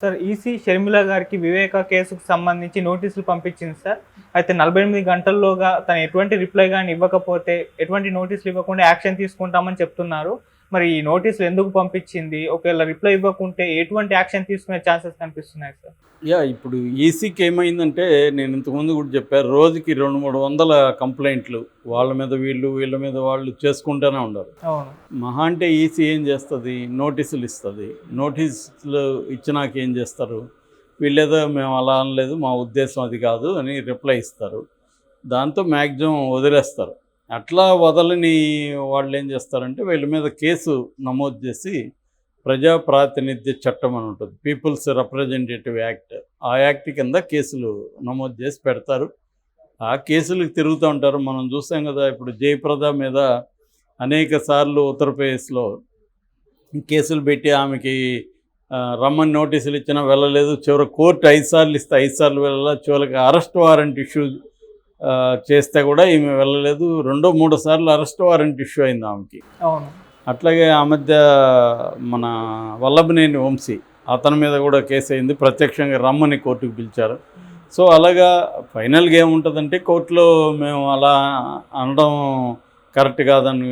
Sir EC Sharmila గారికి వివేక కేసుకు సంబంధించి నోటీసులు పంపించింది సార్. అయితే 48 గంటల్లోగా తను ఎటువంటి రిప్లై కానీ ఇవ్వకపోతే ఎటువంటి నోటీసులు ఇవ్వకుండా యాక్షన్ తీసుకుంటామని చెప్తున్నారు. మరి ఈ నోటీసులు ఎందుకు పంపించింది? ఒకవేళ రిప్లై ఇవ్వకుంటే ఎటువంటి యాక్షన్ తీసుకునే ఛాన్సెస్ కనిపిస్తున్నాయి సార్? ఇప్పుడు ఈసీకి ఏమైందంటే, నేను ఇంతకుముందు కూడా చెప్పాను, రోజుకి 200-300 కంప్లైంట్లు వాళ్ళ మీద వీళ్ళ మీద వాళ్ళు చేసుకుంటూనే ఉన్నారు. అవును. మహా అంటే ఈసీ ఏం చేస్తుంది? నోటీసులు ఇస్తుంది. నోటీసులు ఇచ్చినాక ఏం చేస్తారు? వీళ్ళేదో మేము అలా అనలేదు, మా ఉద్దేశం అది కాదు అని రిప్లై ఇస్తారు. దాంతో మ్యాక్సిమం వదిలేస్తారు. అట్లా వదలని వాళ్ళు ఏం చేస్తారంటే వీళ్ళ మీద కేసు నమోదు చేసి ప్రజా ప్రాతినిధ్య చట్టం అని ఉంటుంది, పీపుల్స్ రిప్రజెంటేటివ్ యాక్ట్, ఆ యాక్ట్ కింద కేసులు నమోదు చేసి పెడతారు. ఆ కేసులకు తిరుగుతూ ఉంటారు. మనం చూసాం కదా, ఇప్పుడు జయప్రద మీద అనేక సార్లు ఉత్తరప్రదేశ్లో కేసులు పెట్టి ఆమెకి రమ్మని నోటీసులు ఇచ్చినా వెళ్ళలేదు. చివరి కోర్టు 5 సార్లు ఇస్తే 5 సార్లు వెళ్ళాల. చివరికి అరెస్ట్ వారెంట్ ఇష్యూ చేస్తే కూడా ఈమె వెళ్ళలేదు. 2-3 సార్లు అరెస్ట్ వారెంట్ ఇష్యూ అయింది ఆమెకి. అవును. అట్లాగే ఆ మధ్య మన వల్లభనేని వంశీ, అతని మీద కూడా కేసు అయింది. ప్రత్యక్షంగా రమ్మని కోర్టుకు పిలిచారు. సో అలాగా ఫైనల్గా ఏముంటుందంటే, కోర్టులో మేము అలా అనడం కరెక్ట్ కాదని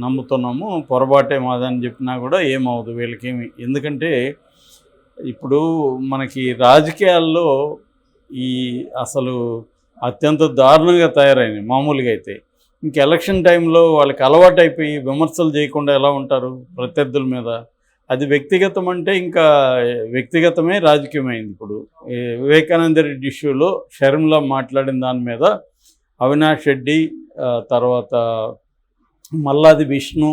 నమ్ముతున్నాము, పొరపాటే మాదని చెప్పినా కూడా ఏమవుదు వీళ్ళకేమి. ఎందుకంటే ఇప్పుడు మనకి రాజకీయాల్లో ఈ అసలు అత్యంత దారుణంగా తయారైనాయి. మామూలుగా అయితే ఇంక ఎలక్షన్ టైంలో వాళ్ళకి అలవాటు అయిపోయి విమర్శలు చేయకుండా ఎలా ఉంటారు ప్రత్యర్థుల మీద? అది వ్యక్తిగతం అంటే ఇంకా వ్యక్తిగతమే రాజకీయమైంది. ఇప్పుడు వివేకానంద రెడ్డి ఇష్యూలో షర్మిల మాట్లాడిన దాని మీద అవినాష్ రెడ్డి, తర్వాత మల్లాది విష్ణు,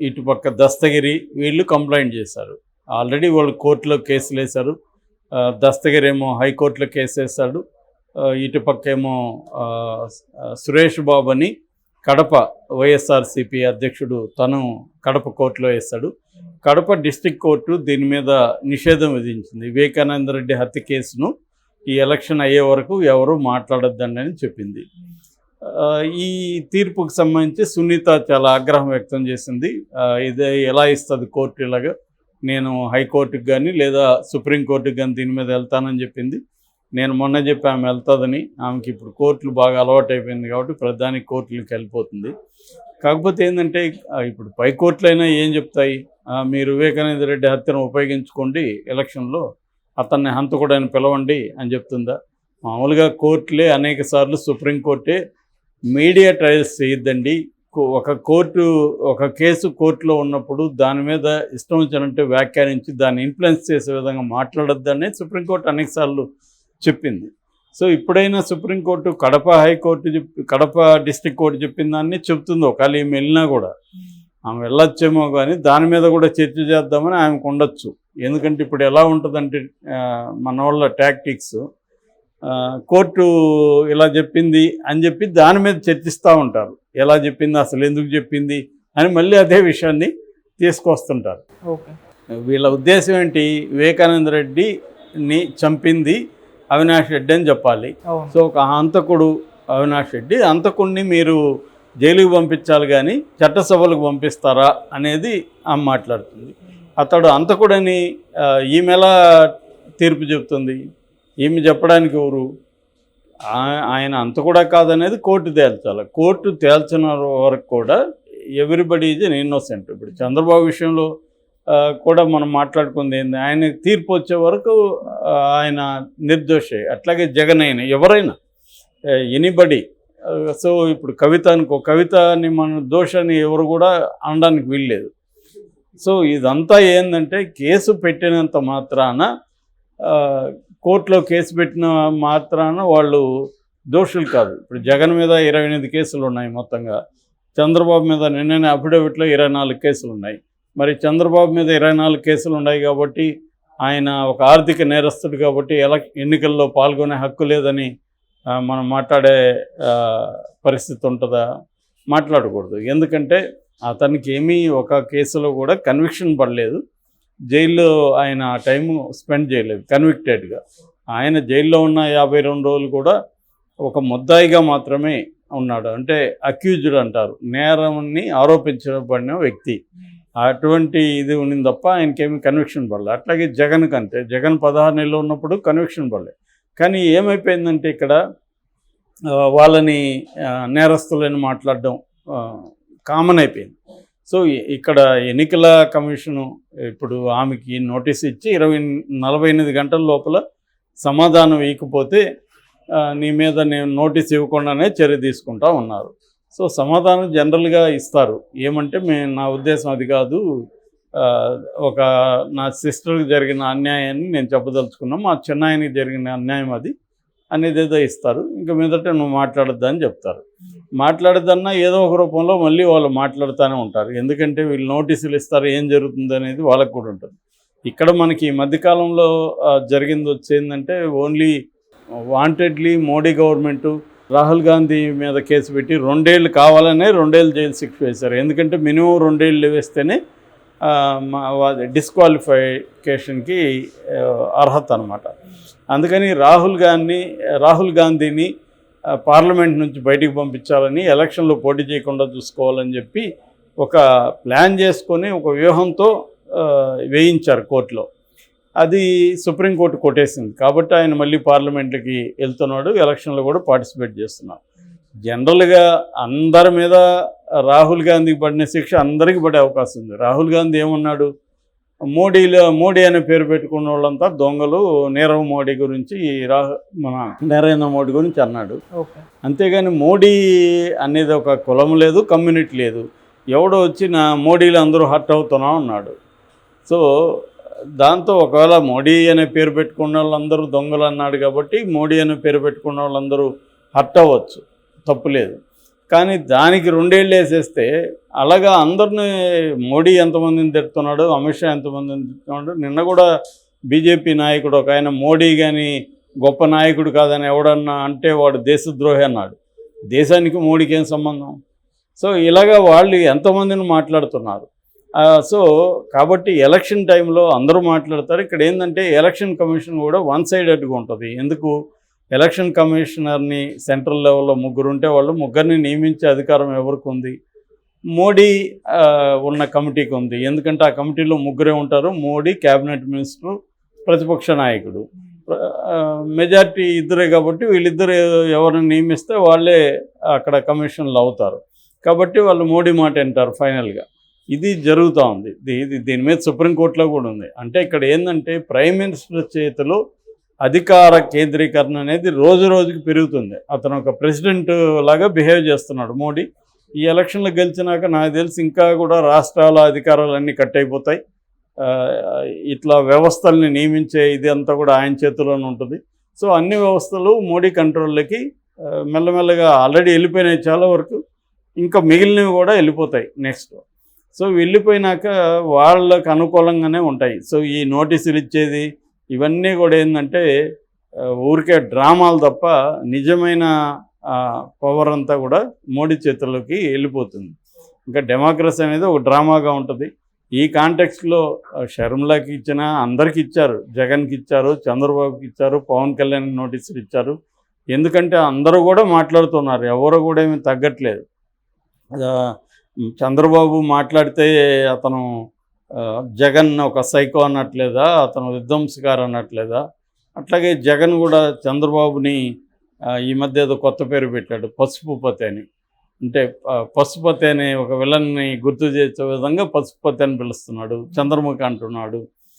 ఇటుపక్క దస్తగిరి, వీళ్ళు కంప్లైంట్ చేశారు. ఆల్రెడీ వాళ్ళు కోర్టులో కేసులు వేశారు. దస్తగిరి ఏమో హైకోర్టులో కేసు వేశాడు. ఇటుపక్క ఏమో సురేష్ బాబు అని కడప వైఎస్ఆర్సీపీ అధ్యక్షుడు, తను కడప కోర్టులో వేశాడు. కడప డిస్ట్రిక్ట్ కోర్టు దీని మీద నిషేధం విధించింది. వివేకానంద రెడ్డి హత్య కేసును ఈ ఎలక్షన్ అయ్యే వరకు ఎవరు మాట్లాడొద్దండి అని చెప్పింది. ఈ తీర్పుకు సంబంధించి సునీత చాలా ఆగ్రహం వ్యక్తం చేసింది. ఇదే ఎలా ఇస్తుంది కోర్టు ఇలాగా, నేను హైకోర్టుకు కానీ లేదా సుప్రీంకోర్టుకు కానీ దీని మీద వెళ్తానని చెప్పింది. నేను మొన్న చెప్పి ఆమె వెళ్తుందని, ఆమెకి ఇప్పుడు కోర్టులు బాగా అలవాటు అయిపోయింది కాబట్టి ప్రధాని కోర్టులకు వెళ్ళిపోతుంది. కాకపోతే ఏంటంటే, ఇప్పుడు పై కోర్టులైనా ఏం చెప్తాయి? మీరు వివేకానంద రెడ్డి హత్యను ఉపయోగించుకోండి ఎలక్షన్లో, అతన్ని హంతకుడని పిలవండి అని చెప్తుందా? మామూలుగా కోర్టులే అనేక సార్లు, సుప్రీంకోర్టే మీడియా ట్రయల్స్ చేయొద్దండి. ఒక కేసు కోర్టులో ఉన్నప్పుడు దాని మీద ఇష్టం వచ్చినట్టు వ్యాఖ్యానించి దాన్ని ఇన్ఫ్లుయెన్స్ చేసే విధంగా మాట్లాడొద్దని సుప్రీంకోర్టు అనేక సార్లు చెప్పింది. సో ఇప్పుడైనా సుప్రీంకోర్టు కడప డిస్ట్రిక్ట్ కోర్టు చెప్పిన దాన్ని చెప్తుంది. ఒకవేళ ఈమె వెళ్ళినా కూడా ఆమె వెళ్ళొచ్చేమో, కానీ దాని మీద కూడా చర్చ చేద్దామని ఆమెకు ఉండొచ్చు. ఎందుకంటే ఇప్పుడు ఎలా ఉంటుందంటే, మన వాళ్ళ టాక్టిక్స్, కోర్టు ఇలా చెప్పింది అని చెప్పి దాని మీద చర్చిస్తూ ఉంటారు. ఎలా చెప్పింది, అసలు ఎందుకు చెప్పింది అని మళ్ళీ అదే విషయాన్ని తీసుకొస్తుంటారు. వీళ్ళ ఉద్దేశం ఏంటి? వివేకానంద రెడ్డిని చంపింది అవినాష్ రెడ్డి అని చెప్పాలి. సో ఒక హంతకుడు అవినాష్ రెడ్డి, హంతకుడిని మీరు జైలుకి పంపించాలి కానీ చట్టసభలకు పంపిస్తారా అనేది ఆమె మాట్లాడుతుంది. అతడు హంతకుడని ఈమె ఎలా తీర్పు చెప్తుంది? ఈమె చెప్పడానికి ఎవరు? ఆయన హంతకుడా కాదనేది కోర్టు తేల్చాలి. కోర్టు తేల్చిన వరకు కూడా ఎవ్రీబడి ఈజ్ ఎన్ ఇన్నోసెంట్. ఇప్పుడు చంద్రబాబు విషయంలో కూడా మనం మాట్లాడుకుంది ఏంది, ఆయన తీర్పు వచ్చే వరకు ఆయన నిర్దోషే. అట్లాగే జగన్ అయినా, ఎవరైనా, ఎనీబడి. సో ఇప్పుడు కవితని మన దోషాన్ని ఎవరు కూడా అనడానికి వీల్లేదు. సో ఇదంతా ఏంటంటే, కేసు పెట్టినంత మాత్రాన, కోర్టులో కేసు పెట్టిన మాత్రాన వాళ్ళు దోషులు కాదు. ఇప్పుడు జగన్ మీద 28 కేసులు ఉన్నాయి మొత్తంగా. చంద్రబాబు మీద నిన్ననే అఫిడవిట్లో 24 కేసులు ఉన్నాయి. మరి చంద్రబాబు మీద 24 కేసులు ఉన్నాయి కాబట్టి ఆయన ఒక ఆర్థిక నేరస్తుడు కాబట్టి ఎన్నికల్లో పాల్గొనే హక్కు లేదని మనం మాట్లాడే పరిస్థితి ఉంటుందా? మాట్లాడకూడదు. ఎందుకంటే అతనికి ఏమీ ఒక కేసులో కూడా కన్విక్షన్ పడలేదు. జైల్లో ఆయన టైము స్పెండ్ చేయలేదు కన్విక్టెడ్గా. ఆయన జైల్లో ఉన్న 52 రోజులు కూడా ఒక ముద్దాయిగా మాత్రమే ఉన్నాడు. అంటే అక్యూజ్డ్ అంటారు, నేరాన్ని ఆరోపించబడిన వ్యక్తి. అటువంటి ఇది ఉన్నింది తప్ప ఆయనకేమి కన్విక్షన్ పడలేదు. అట్లాగే జగన్కి అంతే, జగన్ 16 నెలలు ఉన్నప్పుడు కన్విక్షన్ పడలేదు. కానీ ఏమైపోయిందంటే ఇక్కడ వాళ్ళని నేరస్తులని మాట్లాడడం కామన్ అయిపోయింది. సో ఇక్కడ ఎన్నికల కమిషను ఇప్పుడు ఆమెకి నోటీస్ ఇచ్చి 48 గంటల లోపల సమాధానం ఇవ్వకపోతే నీ మీద నేను నోటీస్ ఇవ్వకుండానే చర్య తీసుకుంటా ఉన్నారు. సో సమాధానం జనరల్గా ఇస్తారు. ఏమంటే నా ఉద్దేశం అది కాదు, ఒక నా సిస్టర్కి జరిగిన అన్యాయాన్ని నేను చెప్పదలుచుకున్నాను, మా చిన్నాయనికి జరిగిన అన్యాయం అది అనేది ఏదో ఇస్తారు. ఇంకా మీదట నువ్వు మాట్లాడొద్దని చెప్తారు. మాట్లాడద్దన్నా ఏదో ఒక రూపంలో మళ్ళీ వాళ్ళు మాట్లాడుతూనే ఉంటారు. ఎందుకంటే వీళ్ళు నోటీసులు ఇస్తారు, ఏం జరుగుతుంది అనేది వాళ్ళకు కూడా ఉంటుంది. ఇక్కడ మనకి ఈ మధ్యకాలంలో జరిగింది వచ్చేందంటే only wantedly Modi government Rahul Gandhi మీద కేసు పెట్టి 2 ఏళ్ళు కావాలనే 2 ఏళ్ళు జైలు శిక్ష వేశారు. ఎందుకంటే మినిమం 2 ఏళ్ళు వేస్తేనే డిస్క్వాలిఫికేషన్కి అర్హత అనమాట. అందుకని రాహుల్ గాంధీని పార్లమెంట్ నుంచి బయటికి పంపించాలని, ఎలక్షన్లో పోటీ చేయకుండా చూసుకోవాలని చెప్పి ఒక ప్లాన్ చేసుకొని ఒక వ్యూహంతో వేయించారు కోర్టులో. అది సుప్రీంకోర్టు కొట్టేసింది. కాబట్టి ఆయన మళ్ళీ పార్లమెంట్కి వెళ్తున్నాడు, ఎలక్షన్లో కూడా పార్టిసిపేట్ చేస్తున్నాడు. జనరల్గా అందరి మీద రాహుల్ గాంధీకి పడిన శిక్ష అందరికీ పడే అవకాశం ఉంది. రాహుల్ గాంధీ ఏమన్నాడు, మోడీ అనే పేరు పెట్టుకున్న వాళ్ళంతా దొంగలు, నీరవ్ మోడీ గురించి మన నరేంద్ర మోడీ గురించి అన్నాడు. అంతేగాని మోడీ అనేది ఒక కులం లేదు, కమ్యూనిటీ లేదు. ఎవడో వచ్చి నా మోడీలో అందరూ హర్ట్ అవుతున్నా ఉన్నాడు. సో దాంతో ఒకవేళ మోడీ అనే పేరు పెట్టుకున్న వాళ్ళందరూ దొంగలు అన్నాడు కాబట్టి మోడీ అనే పేరు పెట్టుకున్న వాళ్ళందరూ హర్ట్ అవ్వచ్చు, తప్పులేదు. కానీ దానికి 2 ఏళ్ళు వేసేస్తే అలాగా అందరినీ మోడీ ఎంతమందిని తిడుతున్నాడు, అమిత్ షా ఎంతమందిని తిడుతున్నాడు. నిన్న కూడా బీజేపీ నాయకుడు ఒక ఆయన మోడీ కానీ గొప్ప నాయకుడు కాదని ఎవడన్నా అంటే వాడు దేశద్రోహి అన్నాడు. దేశానికి మోడీకి ఏం సంబంధం? సో ఇలాగా వాళ్ళు ఎంతమందిని మాట్లాడుతున్నారు. సో కాబట్టి ఎలక్షన్ టైంలో అందరూ మాట్లాడతారు. ఇక్కడ ఏంటంటే ఎలక్షన్ కమిషన్ కూడా 1 సైడెడ్గా ఉంటుంది. ఎందుకు? ఎలక్షన్ కమిషనర్ని సెంట్రల్ లెవెల్లో 3 ఉంటే వాళ్ళు 3ని నియమించే అధికారం ఎవరికి ఉంది? మోడీ ఉన్న కమిటీకి ఉంది. ఎందుకంటే ఆ కమిటీలో 3 ఉంటారు, మోడీ, క్యాబినెట్ మినిస్టరు, ప్రతిపక్ష నాయకుడు. మెజారిటీ 2 కాబట్టి వీళ్ళిద్దరు ఎవరిని నియమిస్తే వాళ్ళే అక్కడ కమిషన్లు అవుతారు. కాబట్టి వాళ్ళు మోడీ మాట వింటారు ఫైనల్గా. ఇది జరుగుతూ ఉంది. దీని మీద సుప్రీంకోర్టులో కూడా ఉంది. అంటే ఇక్కడ ఏంటంటే ప్రైమ్ మినిస్టర్ చేతిలో అధికార కేంద్రీకరణ అనేది రోజు రోజుకి పెరుగుతుంది. అతను ఒక ప్రెసిడెంట్ లాగా బిహేవ్ చేస్తున్నాడు మోడీ. ఈ ఎలక్షన్లు గెలిచినాక నాకు తెలిసి ఇంకా కూడా రాష్ట్రాల అధికారాలన్నీ కట్ అయిపోతాయి. ఇట్లా వ్యవస్థల్ని నియమించే ఇది అంతా కూడా ఆయన చేతిలోనే ఉంటుంది. సో అన్ని వ్యవస్థలు మోడీ కంట్రోల్లోకి మెల్లమెల్లగా ఆల్రెడీ వెళ్ళిపోయినాయి చాలా వరకు, ఇంకా మిగిలినవి కూడా వెళ్ళిపోతాయి నెక్స్ట్. సో వెళ్ళిపోయినాక వాళ్ళకు అనుకూలంగానే ఉంటాయి. సో ఈ నోటీసులు ఇచ్చేది ఇవన్నీ కూడా ఏంటంటే ఊరికే డ్రామాలు తప్ప నిజమైన పవర్ అంతా కూడా మోడీ చేతుల్లోకి వెళ్ళిపోతుంది. ఇంకా డెమోక్రసీ అనేది ఒక డ్రామాగా ఉంటుంది. ఈ కాంటెక్స్ట్లో షర్మిలాకి ఇచ్చినా అందరికి ఇచ్చారు, జగన్కి ఇచ్చారు, చంద్రబాబుకి ఇచ్చారు, పవన్ కళ్యాణ్కి నోటీసులు ఇచ్చారు. ఎందుకంటే అందరూ కూడా మాట్లాడుతున్నారు, ఎవరు కూడా ఏమీ తగ్గట్లేదు. చంద్రబాబు మాట్లాడితే అతను జగన్ ఒక సైకో అన్నట్లేదా, అతను విధ్వంసకారు అన్నట్లేదా? అట్లాగే జగన్ కూడా చంద్రబాబుని ఈ మధ్య ఏదో కొత్త పేరు పెట్టాడు, పసుపుపతి అని. అంటే పసుపతి అనే ఒక విలన్ని గుర్తు చేసే విధంగా పసుపతి అని పిలుస్తున్నాడు, చంద్రముఖి అంటున్నాడు.